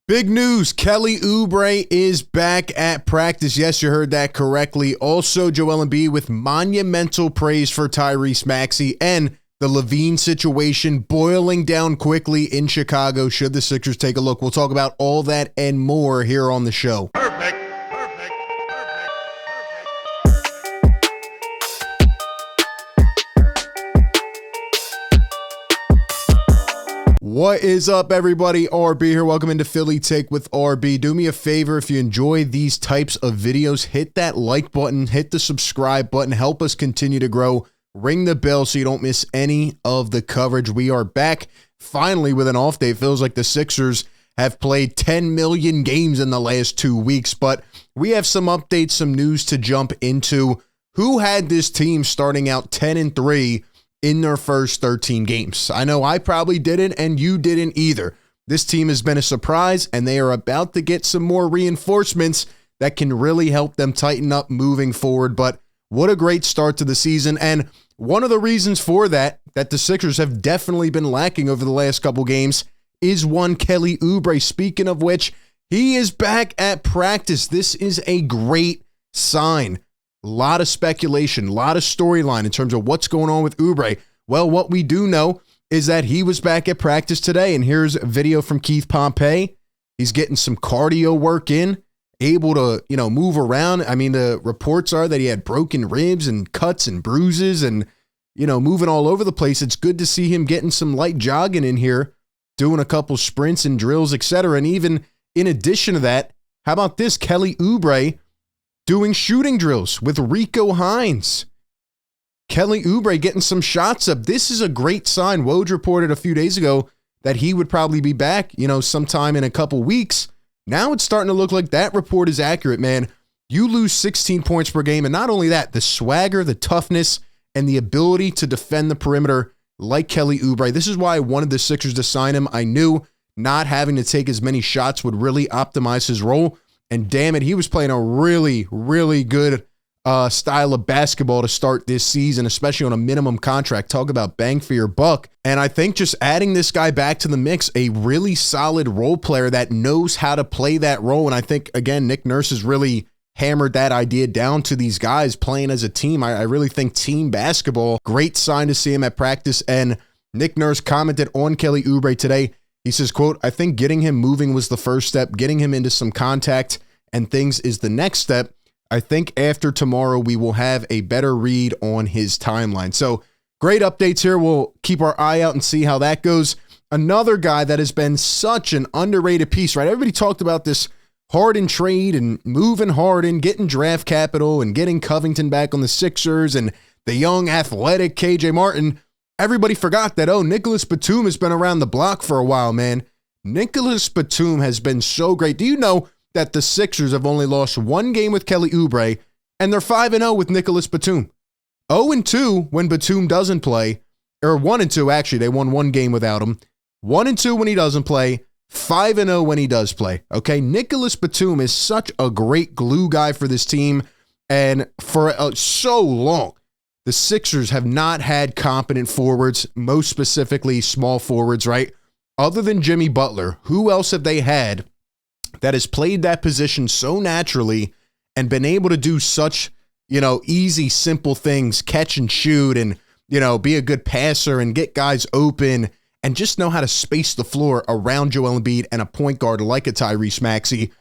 Big news, Kelly Oubre is back at practice. Yes, you heard that correctly. Also, Joel Embiid with monumental praise for Tyrese Maxey and the LaVine situation boiling down quickly in Chicago. Should the Sixers take a look? We'll talk about all that and more here on the show. Perfect. What is up, everybody? RB here. Welcome into Philly Take with RB. Do me a favor, if you enjoy these types of videos, hit that like button, hit the subscribe button, help us continue to grow. Ring the bell so you don't miss any of the coverage. We are back finally with an off day. It feels like the Sixers have played 10 million games in the last 2 weeks, but we have some updates, some news to jump into. Who had this team starting out 10-3 in their first 13 games? I know I probably didn't, and you didn't either. This team has been a surprise, and they are about to get some more reinforcements that can really help them tighten up moving forward. But what a great start to the season, and one of the reasons for that the Sixers have definitely been lacking over the last couple games is one Kelly Oubre. Speaking of which, he is back at practice. This is a great sign. A lot of speculation, a lot of storyline in terms of what's going on with Oubre. Well, what we do know is that he was back at practice today, and here's a video from Keith Pompey. He's getting some cardio work in, able to, move around. I mean, the reports are that he had broken ribs and cuts and bruises and, moving all over the place. It's good to see him getting some light jogging in here, doing a couple sprints and drills, etc. And even in addition to that, how about this? Kelly Oubre doing shooting drills with Rico Hines. Kelly Oubre getting some shots up. This is a great sign. Woj reported a few days ago that he would probably be back, sometime in a couple weeks. Now it's starting to look like that report is accurate, man. You lose 16 points per game, and not only that, the swagger, the toughness, and the ability to defend the perimeter like Kelly Oubre. This is why I wanted the Sixers to sign him. I knew not having to take as many shots would really optimize his role. And damn it, he was playing a really, really good style of basketball to start this season, especially on a minimum contract. Talk about bang for your buck. And I think just adding this guy back to the mix, a really solid role player that knows how to play that role. And I think, again, Nick Nurse has really hammered that idea down to these guys playing as a team. I really think team basketball, great sign to see him at practice. And Nick Nurse commented on Kelly Oubre today. He says, quote, "I think getting him moving was the first step. Getting him into some contact and things is the next step. I think after tomorrow, we will have a better read on his timeline." So great updates here. We'll keep our eye out and see how that goes. Another guy that has been such an underrated piece, right? Everybody talked about this Harden trade and moving Harden, getting draft capital and getting Covington back on the Sixers and the young athletic KJ Martin. Everybody forgot that, Nicolas Batum has been around the block for a while, man. Nicolas Batum has been so great. Do you know that the Sixers have only lost one game with Kelly Oubre, and they're 5-0 with Nicolas Batum? 0-2 when Batum doesn't play, or 1-2 actually. They won one game without him. 1-2 when he doesn't play, 5-0 when he does play. Okay, Nicolas Batum is such a great glue guy for this team, and for so long, the Sixers have not had competent forwards, most specifically small forwards, right? Other than Jimmy Butler, who else have they had that has played that position so naturally and been able to do such, easy, simple things, catch and shoot and, be a good passer and get guys open and just know how to space the floor around Joel Embiid and a point guard like a Tyrese Maxey?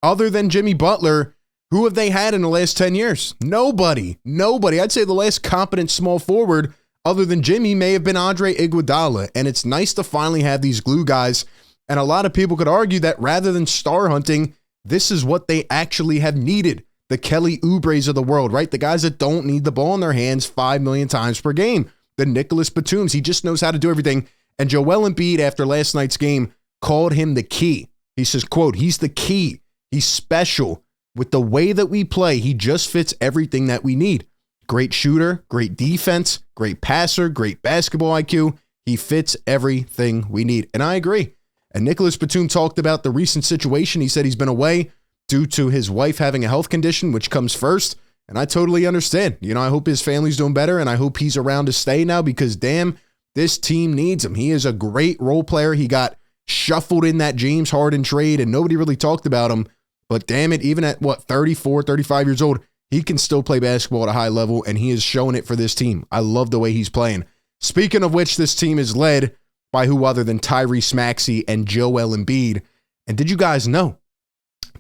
Other than Jimmy Butler, who have they had in the last 10 years? Nobody. I'd say the last competent small forward other than Jimmy may have been Andre Iguodala. And it's nice to finally have these glue guys. And a lot of people could argue that rather than star hunting, this is what they actually have needed. The Kelly Oubres of the world, right? The guys that don't need the ball in their hands 5 million times per game. The Nicolas Batums, he just knows how to do everything. And Joel Embiid, after last night's game, called him the key. He says, quote, "He's the key. He's special. With the way that we play, he just fits everything that we need. Great shooter, great defense, great passer, great basketball IQ. He fits everything we need." And I agree. And Nicolas Batum talked about the recent situation. He said he's been away due to his wife having a health condition, which comes first. And I totally understand. I hope his family's doing better, and I hope he's around to stay now because, damn, this team needs him. He is a great role player. He got shuffled in that James Harden trade and nobody really talked about him. But damn it, even at 34, 35 years old, he can still play basketball at a high level, and he is showing it for this team. I love the way he's playing. Speaking of which, this team is led by who other than Tyrese Maxey and Joel Embiid. And did you guys know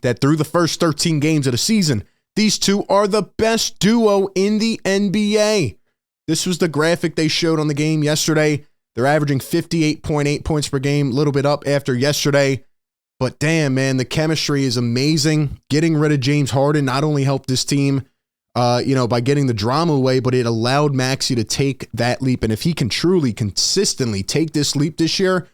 that through the first 13 games of the season, these two are the best duo in the NBA? This was the graphic they showed on the game yesterday. They're averaging 58.8 points per game, a little bit up after yesterday. But damn, man, the chemistry is amazing. Getting rid of James Harden not only helped this team, by getting the drama away, but it allowed Maxey to take that leap. And if he can truly, consistently take this leap this year,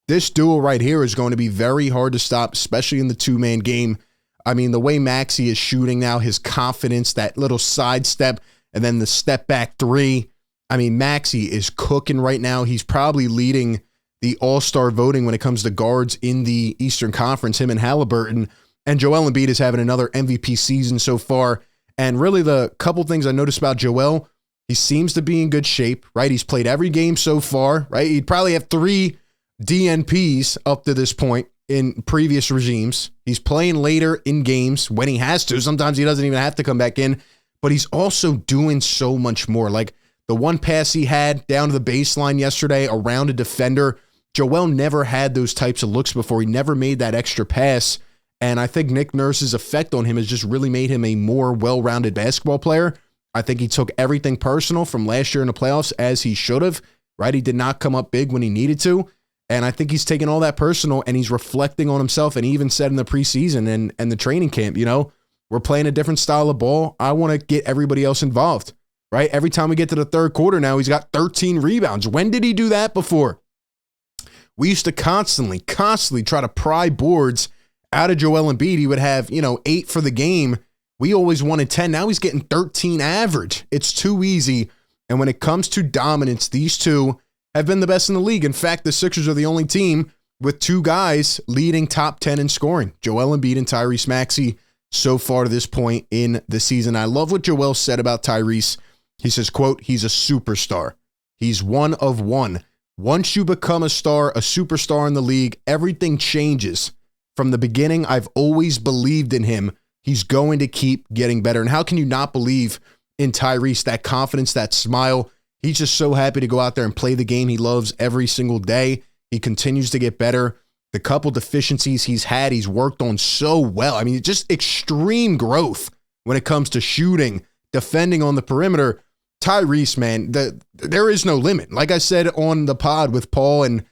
this duo right here is going to be very hard to stop, especially in the two-man game. I mean, the way Maxey is shooting now, his confidence, that little sidestep, and then the step back three. I mean, Maxey is cooking right now. He's probably leading the all-star voting when it comes to guards in the Eastern Conference, him and Halliburton. And Joel Embiid is having another MVP season so far. And really the couple things I noticed about Joel, he seems to be in good shape, right? He's played every game so far, right? He'd probably have 3 DNPs up to this point in previous regimes. He's playing later in games when he has to. Sometimes he doesn't even have to come back in, but he's also doing so much more. Like the one pass he had down to the baseline yesterday around a defender, Joel never had those types of looks before. He never made that extra pass. And I think Nick Nurse's effect on him has just really made him a more well-rounded basketball player. I think he took everything personal from last year in the playoffs as he should have, right? He did not come up big when he needed to. And I think he's taking all that personal and he's reflecting on himself. And he even said in the preseason and the training camp, we're playing a different style of ball. I want to get everybody else involved, right? Every time we get to the third quarter now, he's got 13 rebounds. When did he do that before? We used to constantly try to pry boards out of Joel Embiid. He would have, 8 for the game. We always wanted 10. Now he's getting 13 average. It's too easy. And when it comes to dominance, these two have been the best in the league. In fact, the Sixers are the only team with 2 guys leading top 10 in scoring, Joel Embiid and Tyrese Maxey, so far to this point in the season. I love what Joel said about Tyrese. He says, quote, he's a superstar. He's one of one. Once you become a star, a superstar in the league, everything changes. From the beginning, I've always believed in him. He's going to keep getting better. And how can you not believe in Tyrese, that confidence, that smile? He's just so happy to go out there and play the game he loves every single day. He continues to get better. The couple deficiencies he's had, he's worked on so well. I mean, just extreme growth when it comes to shooting, defending on the perimeter. Tyrese, man, there is no limit. Like I said on the pod with Paul and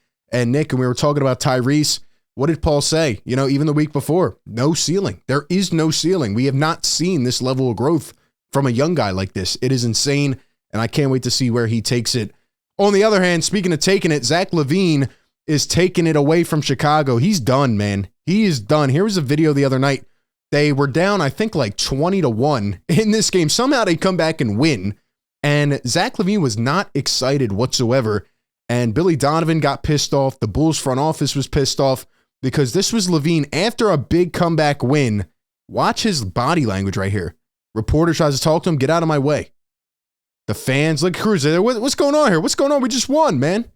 Nick, and we were talking about Tyrese, what did Paul say? Even the week before, no ceiling. There is no ceiling. We have not seen this level of growth from a young guy like this. It is insane, and I can't wait to see where he takes it. On the other hand, speaking of taking it, Zach LaVine is taking it away from Chicago. He's done, man. He is done. Here was a video the other night. They were down, I think, like 20-1 in this game. Somehow they come back and win. And Zach LaVine was not excited whatsoever. And Billy Donovan got pissed off. The Bulls front office was pissed off because this was LaVine after a big comeback win. Watch his body language right here. Reporter tries to talk to him. Get out of my way. The fans, look, Cruz, what's going on here? What's going on? We just won, man.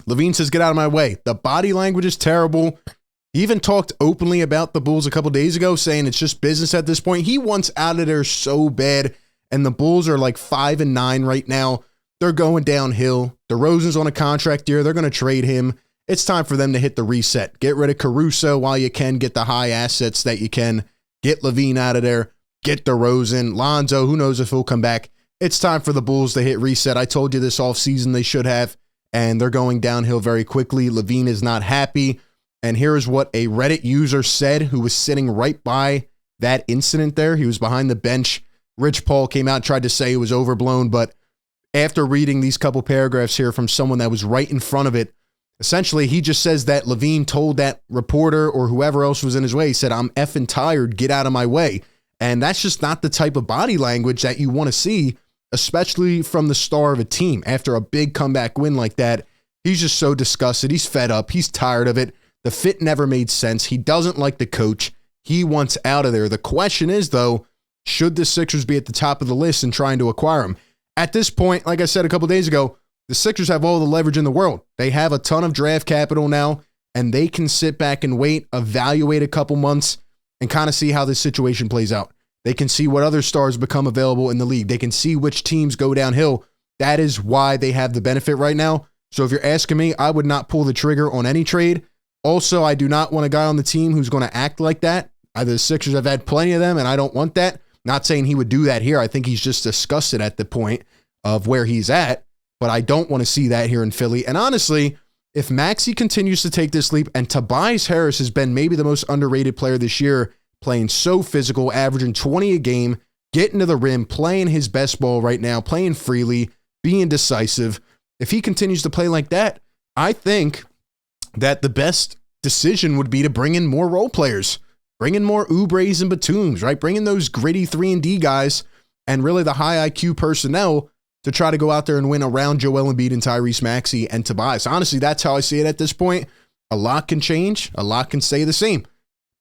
LaVine says, get out of my way. The body language is terrible. He even talked openly about the Bulls a couple days ago, saying it's just business at this point. He wants out of there so bad. And the Bulls are like 5-9 right now. They're going downhill. DeRozan's on a contract year. They're going to trade him. It's time for them to hit the reset. Get rid of Caruso while you can. Get the high assets that you can. Get LaVine out of there. Get DeRozan. Lonzo, who knows if he'll come back. It's time for the Bulls to hit reset. I told you this offseason they should have. And they're going downhill very quickly. LaVine is not happy. And here is what a Reddit user said who was sitting right by that incident there. He was behind the bench. Rich Paul came out and tried to say it was overblown, but after reading these couple paragraphs here from someone that was right in front of it, essentially he just says that LaVine told that reporter or whoever else was in his way, he said, I'm effing tired, get out of my way. And that's just not the type of body language that you want to see, especially from the star of a team. After a big comeback win like that, he's just so disgusted. He's fed up. He's tired of it. The fit never made sense. He doesn't like the coach. He wants out of there. The question is, though, should the Sixers be at the top of the list in trying to acquire him? At this point, like I said a couple days ago, the Sixers have all the leverage in the world. They have a ton of draft capital now, and they can sit back and wait, evaluate a couple months, and kind of see how this situation plays out. They can see what other stars become available in the league. They can see which teams go downhill. That is why they have the benefit right now. So if you're asking me, I would not pull the trigger on any trade. Also, I do not want a guy on the team who's going to act like that. The Sixers have had plenty of them, and I don't want that. Not saying he would do that here. I think he's just disgusted at the point of where he's at, but I don't want to see that here in Philly. And honestly, if Maxey continues to take this leap, and Tobias Harris has been maybe the most underrated player this year, playing so physical, averaging 20 a game, getting to the rim, playing his best ball right now, playing freely, being decisive. If he continues to play like that, I think that the best decision would be to bring in more role players, bring in more Oubres and Batums, right? Bring in those gritty 3-and-D guys and really the high IQ personnel to try to go out there and win around Joel Embiid and Tyrese Maxey and Tobias. Honestly, that's how I see it at this point. A lot can change. A lot can stay the same.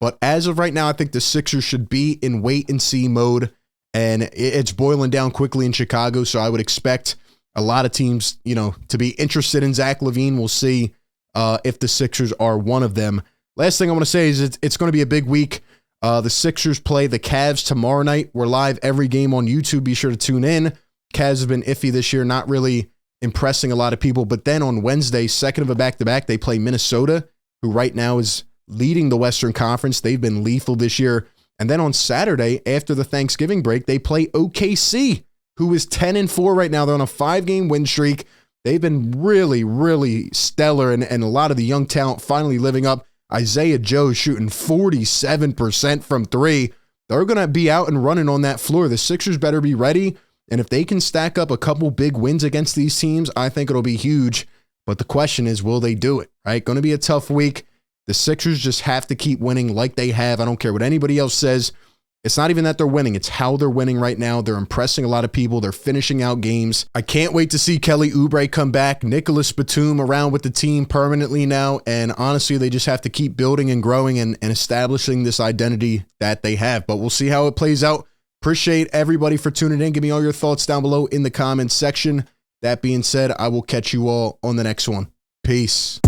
But as of right now, I think the Sixers should be in wait-and-see mode, and it's boiling down quickly in Chicago, so I would expect a lot of teams, to be interested in Zach LaVine. We'll see if the Sixers are one of them. Last thing I want to say is it's going to be a big week. The Sixers play the Cavs tomorrow night. We're live every game on YouTube. Be sure to tune in. Cavs have been iffy this year, not really impressing a lot of people. But then on Wednesday, second of a back-to-back, they play Minnesota, who right now is leading the Western Conference. They've been lethal this year. And then on Saturday, after the Thanksgiving break, they play OKC, who is 10-4 right now. They're on a 5-game win streak. They've been really, really stellar, and a lot of the young talent finally living up. Isaiah Joe shooting 47% from three. They're going to be out and running on that floor. The Sixers better be ready, and if they can stack up a couple big wins against these teams, I think it'll be huge. But the question is, will they do it, right? Going to be a tough week. The Sixers just have to keep winning like they have. I don't care what anybody else says. It's not even that they're winning. It's how they're winning right now. They're impressing a lot of people. They're finishing out games. I can't wait to see Kelly Oubre come back. Nicolas Batum around with the team permanently now. And honestly, they just have to keep building and growing and establishing this identity that they have. But we'll see how it plays out. Appreciate everybody for tuning in. Give me all your thoughts down below in the comments section. That being said, I will catch you all on the next one. Peace.